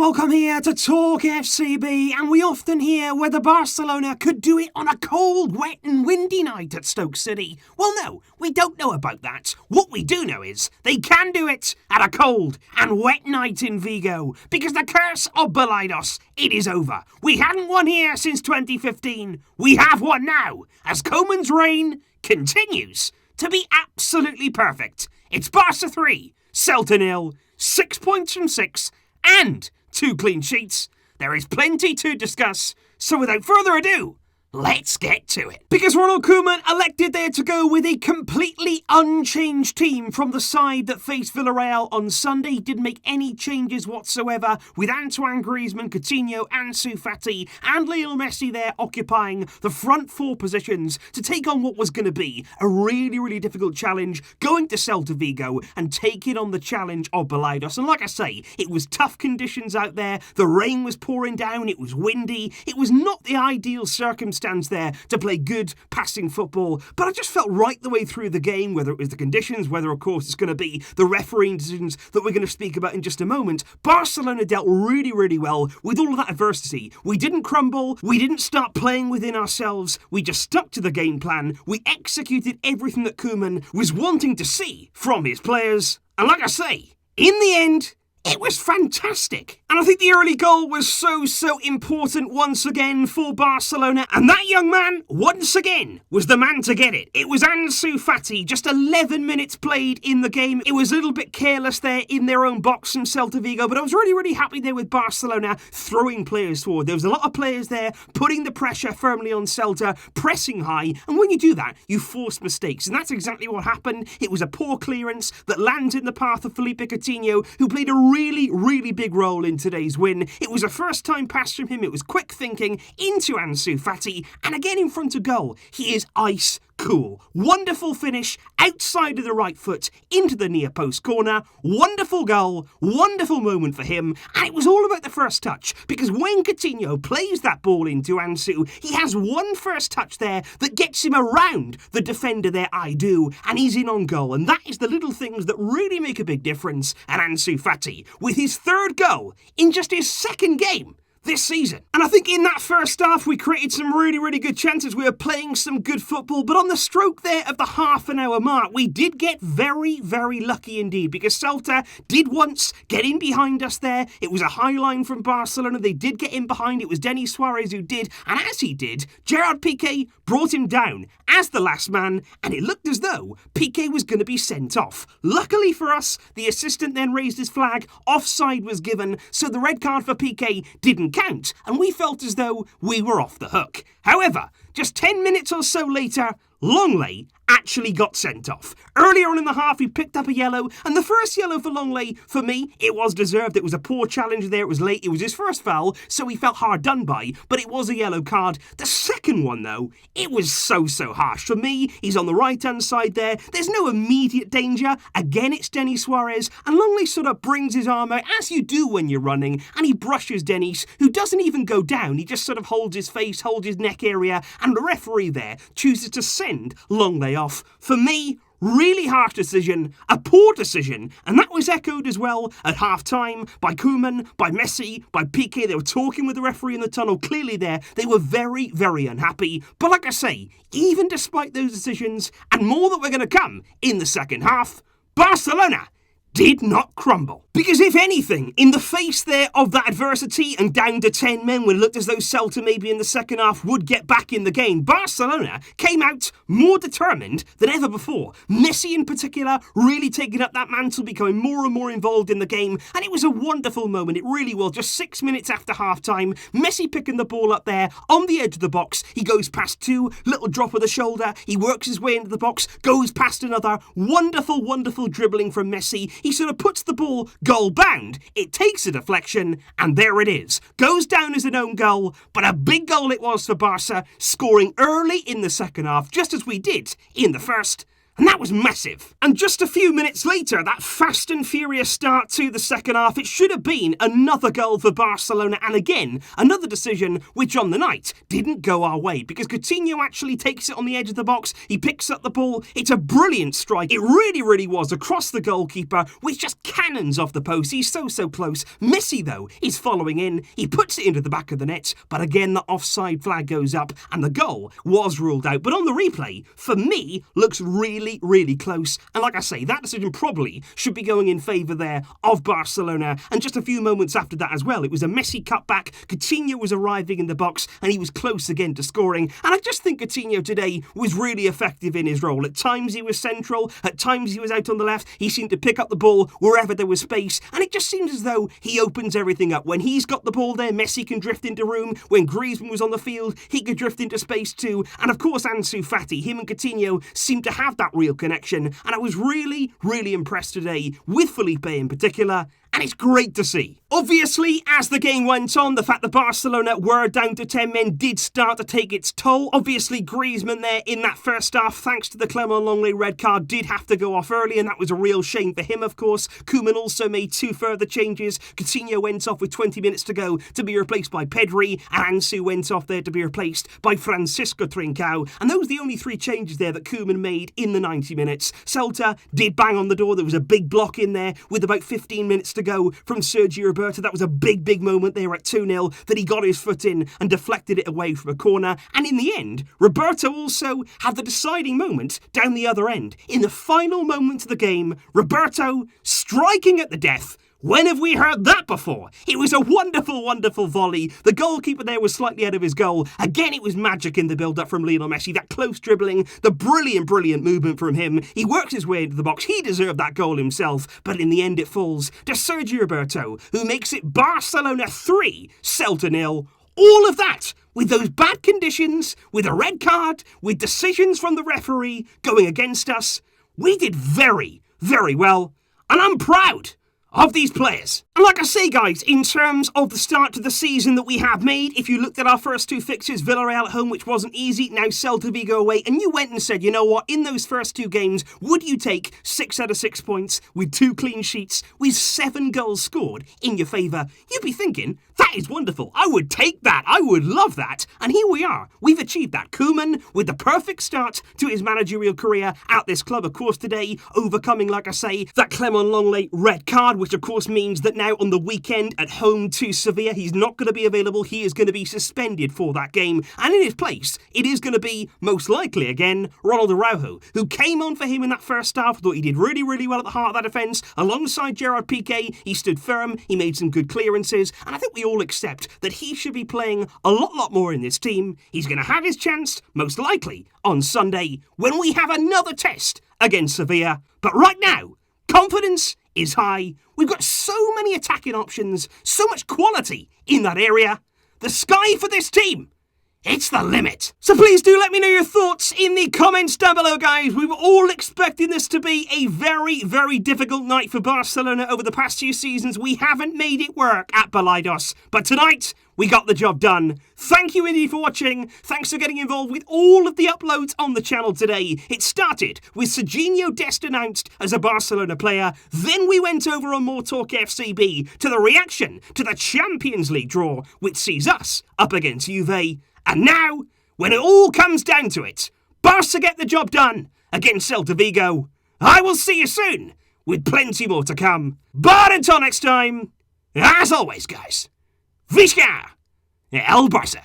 welcome here to TalkFCB, and we often hear whether Barcelona could do it on a cold, wet and windy night at Stoke City. Well, no, we don't know about that. What we do know is they can do it at a cold and wet night in Vigo, because the curse of Balaidos, it is over. We hadn't won here since 2015. We have one now, as Koeman's reign continues to be absolutely perfect. It's Barca 3, Celta 0, 6 points from 6, and 2 clean sheets. There is plenty to discuss, so without further ado, let's get to it. Because Ronald Koeman elected there to go with a completely unchanged team from the side that faced Villarreal on Sunday. He didn't make any changes whatsoever, with Antoine Griezmann, Coutinho, Ansu Fati and Lionel Messi there occupying the front four positions to take on what was going to be a really difficult challenge, going to Celta Vigo and taking on the challenge of Balaidos. And like I say, it was tough conditions out there. The rain was pouring down, it was windy, it was not the ideal circumstance there to play good passing football, but I just felt right the way through the game, whether it was the conditions, whether of course it's going to be the refereeing decisions that we're going to speak about in just a moment. Barcelona dealt really well with all of that adversity. We didn't crumble, we didn't start playing within ourselves, we just stuck to the game plan, we executed everything that Koeman was wanting to see from his players, and like I say, in the end, it was fantastic. And I think the early goal was so important once again for Barcelona. And that young man, once again, was the man to get it. It was Ansu Fati, just 11 minutes played in the game. It was a little bit careless there in their own box from Celta Vigo, but I was really happy there with Barcelona throwing players forward. There was a lot of players there putting the pressure firmly on Celta, pressing high. And when you do that, you force mistakes. And that's exactly what happened. It was a poor clearance that lands in the path of Philippe Coutinho, who played a really big role in today's win. It was a first time pass from him. It was quick thinking into Ansu Fati, and again in front of goal, he is ice cool. Wonderful finish outside of the right foot into the near post corner. Wonderful goal, wonderful moment for him, and it was all about the first touch, because when Coutinho plays that ball into Ansu, he has one first touch there that gets him around the defender there, I do, and he's in on goal, and that is the little things that really make a big difference. And Ansu Fati, with his third goal in just his second game this season. And I think in that first half, we created some really good chances. We were playing some good football, but on the stroke there of the half an hour mark, we did get very lucky indeed, because Celta did once get in behind us there. It was a high line from Barcelona. They did get in behind. It was Denis Suarez who did, and as he did, Gerard Piqué brought him down as the last man, and it looked as though Piqué was going to be sent off. Luckily for us, the assistant then raised his flag, offside was given, so the red card for Piqué didn't count, and we felt as though we were off the hook. However, just 10 minutes or so later, Lenglet actually got sent off. Earlier on in the half, he picked up a yellow, and the first yellow for Lenglet, for me, it was deserved. It was a poor challenge there, it was late, it was his first foul, so he felt hard done by, but it was a yellow card. The second one, though, it was so harsh. For me, he's on the right-hand side there, there's no immediate danger. Again, it's Denis Suarez, and Lenglet sort of brings his arm out, as you do when you're running, and he brushes Denis, who doesn't even go down, he just sort of holds his face, holds his neck area, and the referee there chooses to send Lenglet off. For me, really harsh decision, a poor decision, and that was echoed as well at half-time by Koeman, by Messi, by Piqué. They were talking with the referee in the tunnel. Clearly there, they were very unhappy. But like I say, even despite those decisions, and more that were going to come in the second half, Barcelona did not crumble. Because if anything, in the face there of that adversity and down to 10 men when it looked as though Celta maybe in the second half would get back in the game, Barcelona came out more determined than ever before. Messi in particular really taking up that mantle, becoming more and more involved in the game, and it was a wonderful moment. It really was. Just 6 minutes after half-time, Messi picking the ball up there on the edge of the box. He goes past two, little drop of the shoulder, he works his way into the box, goes past another. Wonderful dribbling from Messi. He sort of puts the ball goal bound, it takes a deflection, and there it is. Goes down as an own goal, but a big goal it was for Barca, scoring early in the second half, just as we did in the first. And that was massive. And just a few minutes later, that fast and furious start to the second half, it should have been another goal for Barcelona. And again, another decision which on the night didn't go our way, because Coutinho actually takes it on the edge of the box. He picks up the ball. It's a brilliant strike. It really, really was, across the goalkeeper, which just cannons off the post. He's so close. Messi, though, is following in. He puts it into the back of the net. But again, the offside flag goes up and the goal was ruled out. But on the replay, for me, looks really, really close. And like I say, that decision probably should be going in favour there of Barcelona. And just a few moments after that as well, it was a Messi cutback. Coutinho was arriving in the box and he was close again to scoring. And I just think Coutinho today was really effective in his role. At times he was central, at times he was out on the left. He seemed to pick up the ball wherever there was space. And it just seems as though he opens everything up. When he's got the ball there, Messi can drift into room. When Griezmann was on the field, he could drift into space too. And of course, Ansu Fati, him and Coutinho seemed to have that real connection. And I was really, really impressed today with Felipe in particular. And it's great to see. Obviously, as the game went on, the fact that Barcelona were down to 10 men did start to take its toll. Obviously, Griezmann there in that first half, thanks to the Clement Lenglet red card, did have to go off early, and that was a real shame for him, of course. Koeman also made 2 further changes. Coutinho went off with 20 minutes to go to be replaced by Pedri, and Ansu went off there to be replaced by Francisco Trincao. And those were the only 3 changes there that Koeman made in the 90 minutes. Celta did bang on the door. There was a big block in there with about 15 minutes to go from Sergio Roberto. That was a big moment there at 2-0 that he got his foot in and deflected it away from a corner. And in the end, Roberto also had the deciding moment down the other end. In the final moment of the game, Roberto striking at the death. When have we heard that before? It was a wonderful volley. The goalkeeper there was slightly out of his goal. Again, it was magic in the build-up from Lionel Messi. That close dribbling, the brilliant movement from him. He works his way into the box. He deserved that goal himself. But in the end, it falls to Sergio Roberto, who makes it Barcelona 3, Celta 0. All of that with those bad conditions, with a red card, with decisions from the referee going against us. We did very well. And I'm proud of these players. And like I say, guys, in terms of the start to the season that we have made, if you looked at our first 2 fixtures, Villarreal at home, which wasn't easy, now Celta Vigo away, and you went and said, you know what, in those first 2 games, would you take 6 out of 6 points with 2 clean sheets, with 7 goals scored in your favour? You'd be thinking, that is wonderful. I would take that. I would love that. And here we are. We've achieved that. Koeman with the perfect start to his managerial career at this club, of course, today, overcoming, like I say, that Clement Lenglet red card, which of course means that now on the weekend at home to Sevilla, he's not going to be available. He is going to be suspended for that game. And in his place, it is going to be, most likely again, Ronald Koeman, who came on for him in that first half. Thought he did really well at the heart of that defence. Alongside Gerard Piqué, he stood firm. He made some good clearances. And I think we all accept that he should be playing a lot more in this team. He's going to have his chance, most likely, on Sunday, when we have another test against Sevilla. But right now, confidence is high. We've got so many attacking options, so much quality in that area. The sky for this team, it's the limit. So please do let me know your thoughts in the comments down below, guys. We were all expecting this to be a very difficult night for Barcelona over the past 2 seasons. We haven't made it work at Balaidos, but tonight we got the job done. Thank you indeed for watching. Thanks for getting involved with all of the uploads on the channel today. It started with Serginho Dest announced as a Barcelona player. Then we went over on MORETALKFCB to the reaction to the Champions League draw, which sees us up against Juve. And now, when it all comes down to it, Barça get the job done against Celta Vigo. I will see you soon, with plenty more to come. But until next time, as always, guys, Visca el Barça.